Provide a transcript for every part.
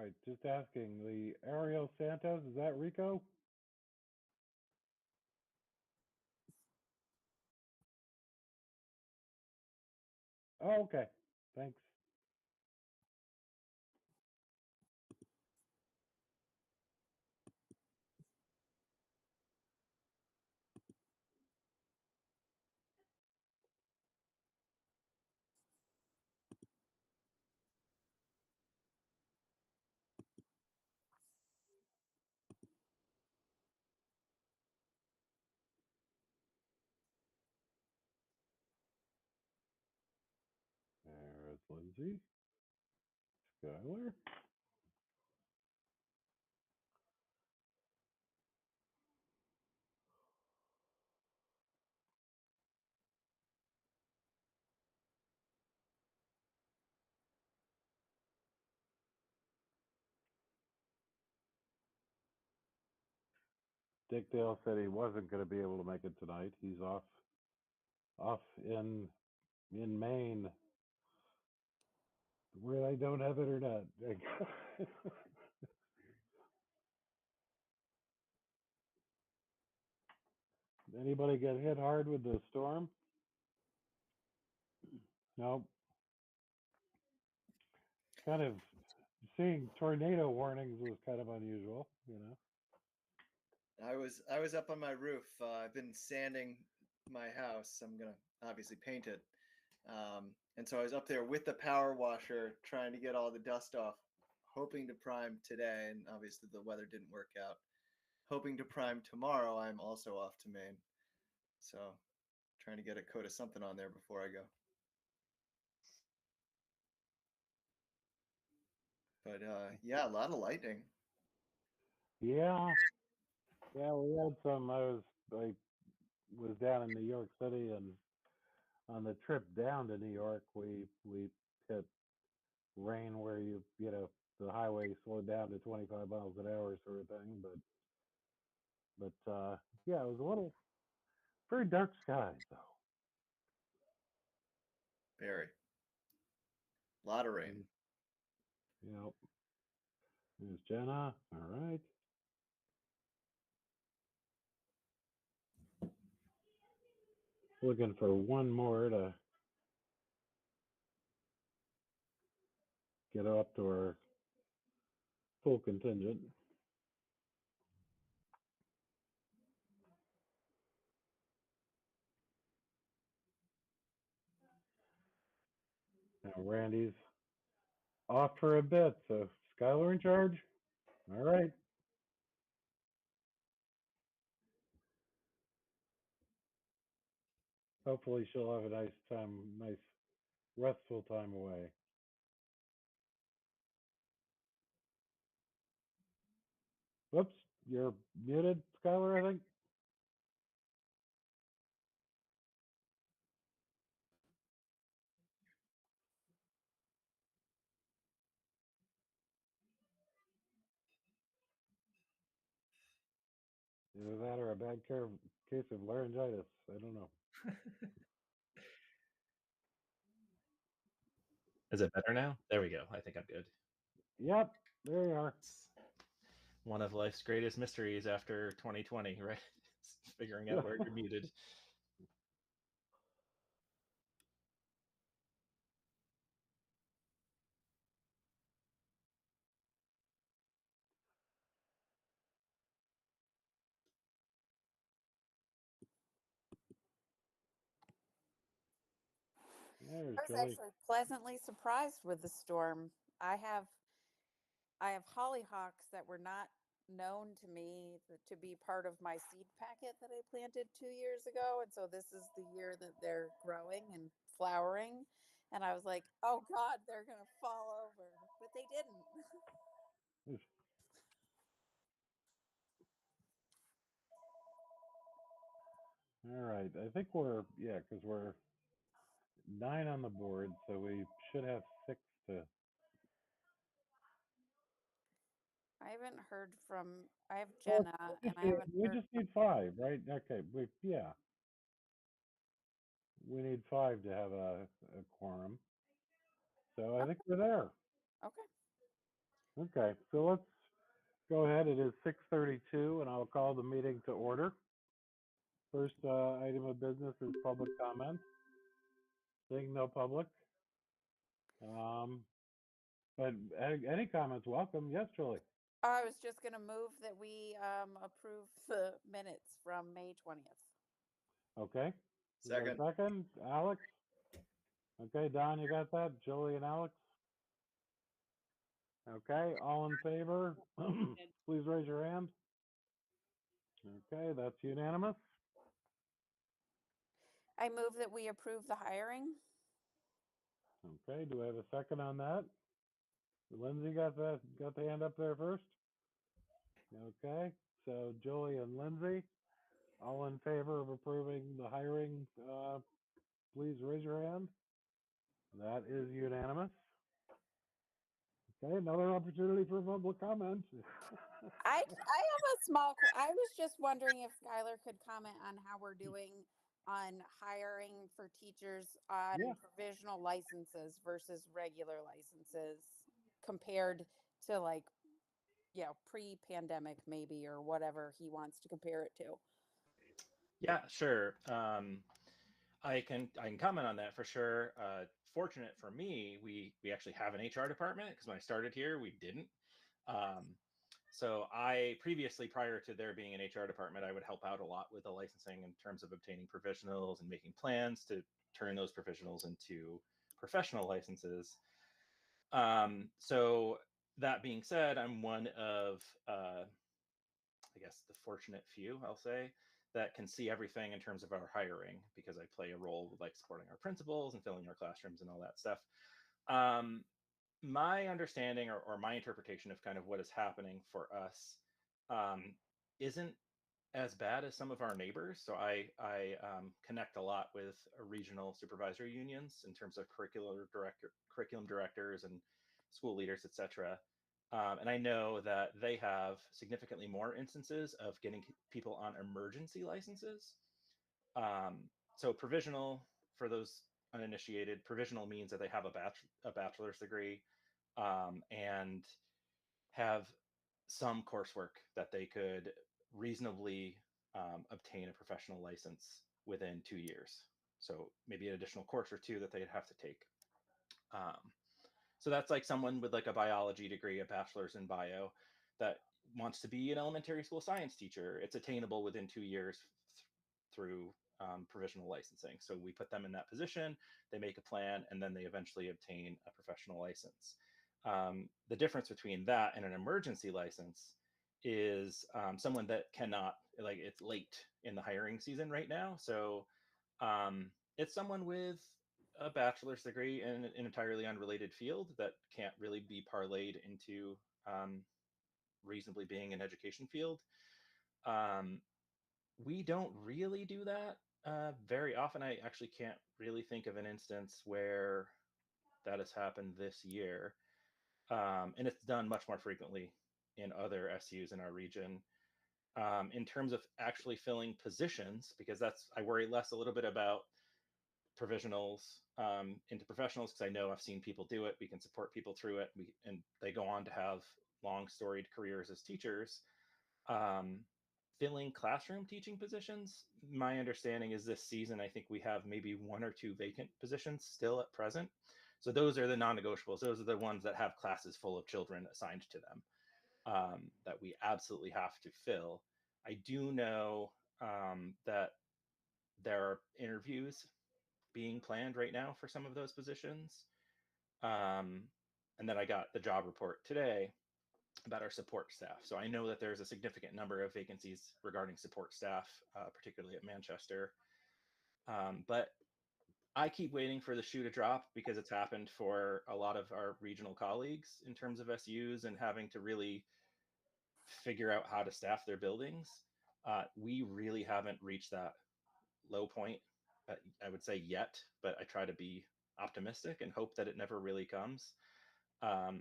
right, just asking, the Ariel Santos, is that Rico? Oh, okay, thanks. There's Lindsay, Skylar. Dick Dale said he wasn't going to be able to make it tonight. He's off in Maine where they don't have internet. Anybody get hit hard with the storm? No. Kind of seeing tornado warnings was kind of unusual, you know. I was up on my roof. I've been sanding my house. I'm gonna obviously paint it, and so I was up there with the power washer trying to get all the dust off, hoping to prime today. And obviously the weather didn't work out. Hoping to prime tomorrow. I'm also off to Maine, so trying to get a coat of something on there before I go. But yeah, a lot of lightning. Yeah, yeah, we had some. I was down in New York City, and on the trip down to New York, we hit rain where you know the highway slowed down to 25 miles an hour sort of thing. But yeah, it was a little very dark skies though. Very. A lot of rain. You know, there's Jenna. All right. Looking for one more to get up to our full contingent. Now Randy's off for a bit, so Skylar in charge. All right. Hopefully she'll have a nice time, nice restful time away. Whoops, you're muted, Skylar, I think. Either that or a bad case of laryngitis. I don't know. Is it better now? There we go. I think I'm good. Yep, there you are. It's one of life's greatest mysteries after 2020, right? Figuring out where you're muted. There's I was Julie. actually pleasantly surprised with the storm. I have I have hollyhocks that were not known to me to be part of my seed packet that I planted 2 years ago, and so this is the year that they're growing and flowering. And I was like, "Oh God, they're gonna fall over," but they didn't. All right, I think yeah, because we're 9 on the board, so we should have 6 to. I haven't heard from. I have Well, Jenna, and I haven't we heard. just need 5, right? Okay, yeah, we need 5 to have a quorum. So I think we're there. Okay. Okay, so let's go ahead. It is 6:32, and I'll call the meeting to order. First item of business is public comment. Seeing no public. Um, but any comments, welcome. Yes, Julie. I was just going to move that we approve the minutes from May 20th. Okay. Is there a Second. second? Alex? Okay, Don, you got that? Julie and Alex? Okay, all in favor? Please raise your hand. Okay, that's unanimous. I move that we approve the hiring. Okay, do I have a second on that? Lindsay got the hand up there first? Okay, so Julie and Lindsay, all in favor of approving the hiring, please raise your hand. That is unanimous. Okay, another opportunity for public comment. I have a small. I was just wondering if Skylar could comment on how we're doing on hiring for teachers on Yeah. provisional licenses versus regular licenses compared to like, pre-pandemic maybe or whatever he wants to compare it to. Yeah, sure. I can comment on that for sure. Fortunate for me, we actually have an HR department because when I started here, we didn't. Um, so I previously, prior to there being an HR department, I would help out a lot with the licensing in terms of obtaining provisionals and making plans to turn those provisionals into professional licenses. So that being said, I'm one of I guess the fortunate few, I'll say, that can see everything in terms of our hiring because I play a role with like supporting our principals and filling our classrooms and all that stuff. Um, my understanding or my interpretation of kind of what is happening for us um, isn't as bad as some of our neighbors. So I connect a lot with regional supervisory unions in terms of curriculum directors and school leaders, etc. And I know that they have significantly more instances of getting people on emergency licenses. So provisional, for those uninitiated, provisional means that they have a bachelor's degree and have some coursework that they could reasonably obtain a professional license within 2 years. So maybe an additional course or two that they'd have to take. Um, so that's like someone with like a biology degree, a bachelor's in bio, that wants to be an elementary school science teacher. It's attainable within 2 years through provisional licensing. So we put them in that position, they make a plan, and then they eventually obtain a professional license. The difference between that and an emergency license is someone that cannot, like, it's late in the hiring season right now. So it's someone with a bachelor's degree in an entirely unrelated field that can't really be parlayed into reasonably being an education field. Um, we don't really do that very often. I actually can't really think of an instance where that has happened this year. And it's done much more frequently in other SUs in our region. In terms of actually filling positions, because I worry less a little bit about provisionals into professionals because I know I've seen people do it. We can support people through it, and they go on to have long storied careers as teachers. Um, Filling classroom teaching positions, my understanding is this season, I think we have maybe one or two vacant positions still at present. So those are the non-negotiables. Those are the ones that have classes full of children assigned to them that we absolutely have to fill. I do know that there are interviews being planned right now for some of those positions. Um, and then I got the job report today about our support staff. So I know that there's a significant number of vacancies regarding support staff, particularly at Manchester. But I keep waiting for the shoe to drop because it's happened for a lot of our regional colleagues in terms of SUs and having to really figure out how to staff their buildings. We really haven't reached that low point, I would say, yet, but I try to be optimistic and hope that it never really comes. Um,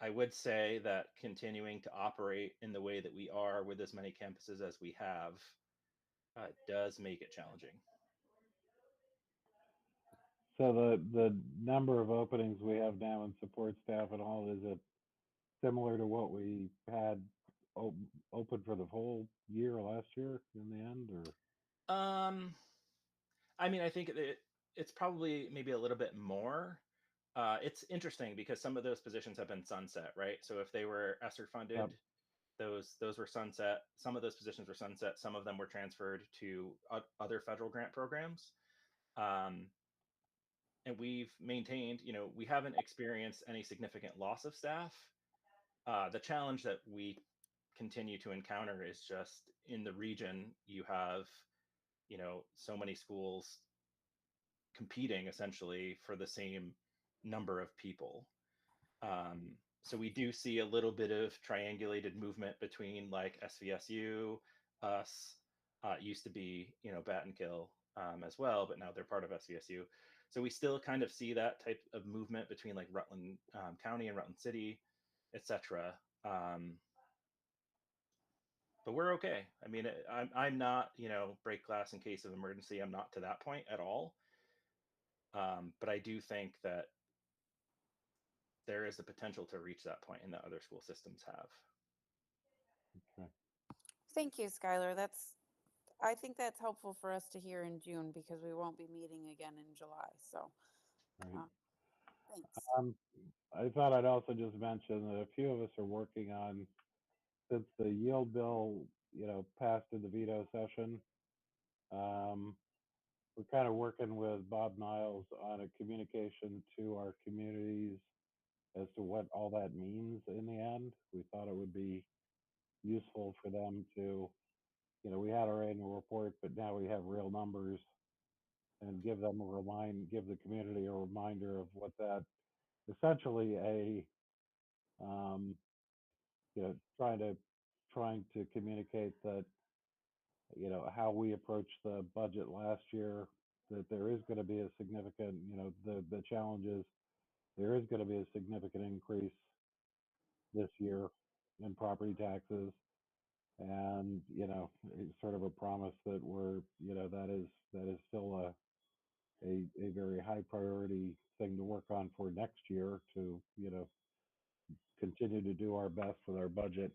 I would say that continuing to operate in the way that we are with as many campuses as we have does make it challenging. So the number of openings we have now in support staff and all, is it similar to what we had open for the whole year last year in the end, or? Um, I mean, I think it's probably maybe a little bit more. It's interesting because some of those positions have been sunset, right? So if they were ESSER funded, Yep. those were sunset. Some of those positions were sunset. Some of them were transferred to other federal grant programs. Um, and we've maintained, we haven't experienced any significant loss of staff. The challenge that we continue to encounter is just in the region, you have, so many schools competing essentially for the same number of people. So we do see a little bit of triangulated movement between like SVSU, us, used to be, Bat and Kill as well, but now they're part of SVSU. So we still kind of see that type of movement between like Rutland County and Rutland City, etc. But we're okay. I mean, I'm not, break glass in case of emergency. I'm not to that point at all. But I do think that there is the potential to reach that point, and that other school systems have. Okay. Thank you, Skylar. I think that's helpful for us to hear in June because we won't be meeting again in July. So, Right. thanks. I thought I'd also just mention that a few of us are working on, since the yield bill, passed in the veto session. We're kind of working with Bob Niles on a communication to our communities as to what all that means in the end. We thought it would be useful for them to, we had our annual report, but now we have real numbers, and give the community a reminder of what that essentially um, you know, trying to communicate that, how we approached the budget last year, that there is going to be a significant, the challenge is there is going to be a significant increase this year in property taxes, and it's sort of a promise that that is still a very high priority thing to work on for next year, to continue to do our best with our budget.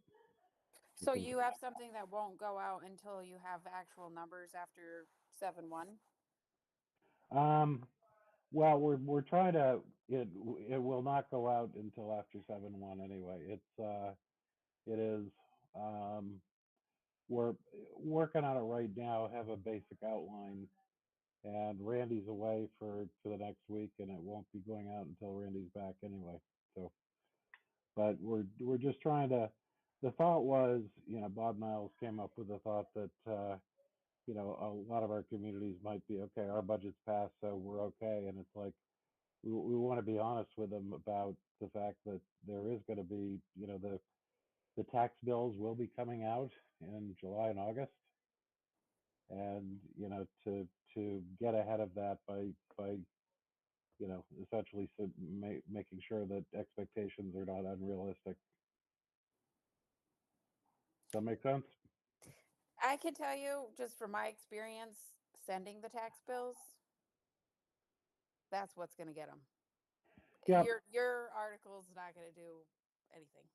So you have something that won't go out until you have actual numbers after 7/1? Um, well, we're trying to. It will not go out until after 7/1 anyway. It is. Um, we're working on it right now. Have a basic outline, and Randy's away for the next week, and it won't be going out until Randy's back anyway. So, but we're just trying to. The thought was, Bob Niles came up with the thought that a lot of our communities might be okay. Our budget's passed, so we're okay, and it's like we want to be honest with them about the fact that there is going to be, the tax bills will be coming out in July and August, and to get ahead of that by essentially making sure that expectations are not unrealistic. Does that make sense? I can tell you just from my experience sending the tax bills, that's what's going to get them. Yeah. Your article's not going to do anything.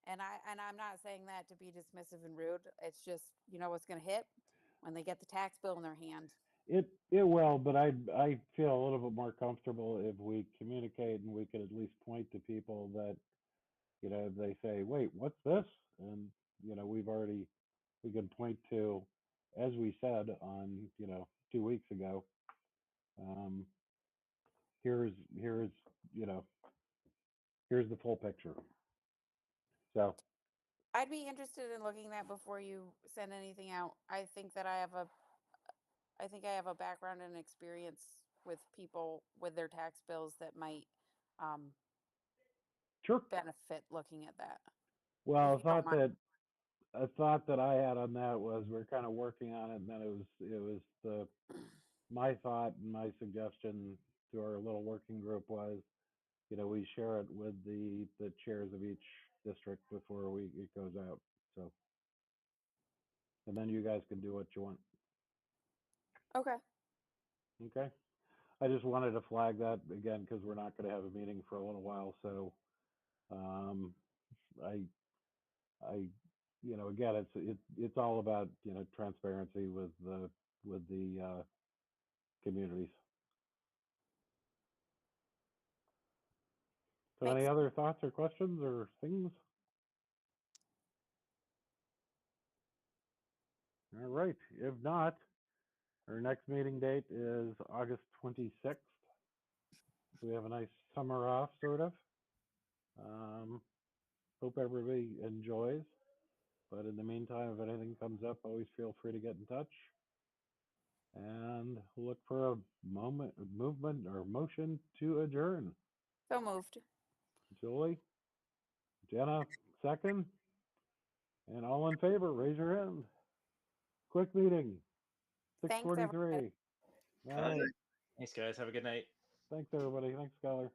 And I'm not saying that to be dismissive and rude. It's just, what's going to hit when they get the tax bill in their hand. It will, but I feel a little bit more comfortable if we communicate and we can at least point to people that, they say, wait, what's this? And we can point to, as we said on 2 weeks ago, um, here's here's the full picture. So I'd be interested in looking at that before you send anything out. I think I have a background and experience with people with their tax bills that might sure. benefit looking at that. Well, If you don't mind. a thought that I had on that was we're kind of working on it, and then it was my thought and my suggestion to our little working group was, we share it with the chairs of each district before it goes out. So, and then you guys can do what you want. Okay. Okay. I just wanted to flag that again because we're not going to have a meeting for a little while. So, I, again, it's all about transparency with the communities. So, any Makes other thoughts or questions or things? All right. If not, our next meeting date is August 26th. So we have a nice summer off, sort of. Hope everybody enjoys. But in the meantime, if anything comes up, always feel free to get in touch. And look for a movement or motion to adjourn. so moved. Julie, Jenna, second. And all in favor, raise your hand. Quick meeting, Thanks, everybody. 6:43. All right. Thanks, guys. Have a good night. Thanks, everybody. Thanks, Skylar.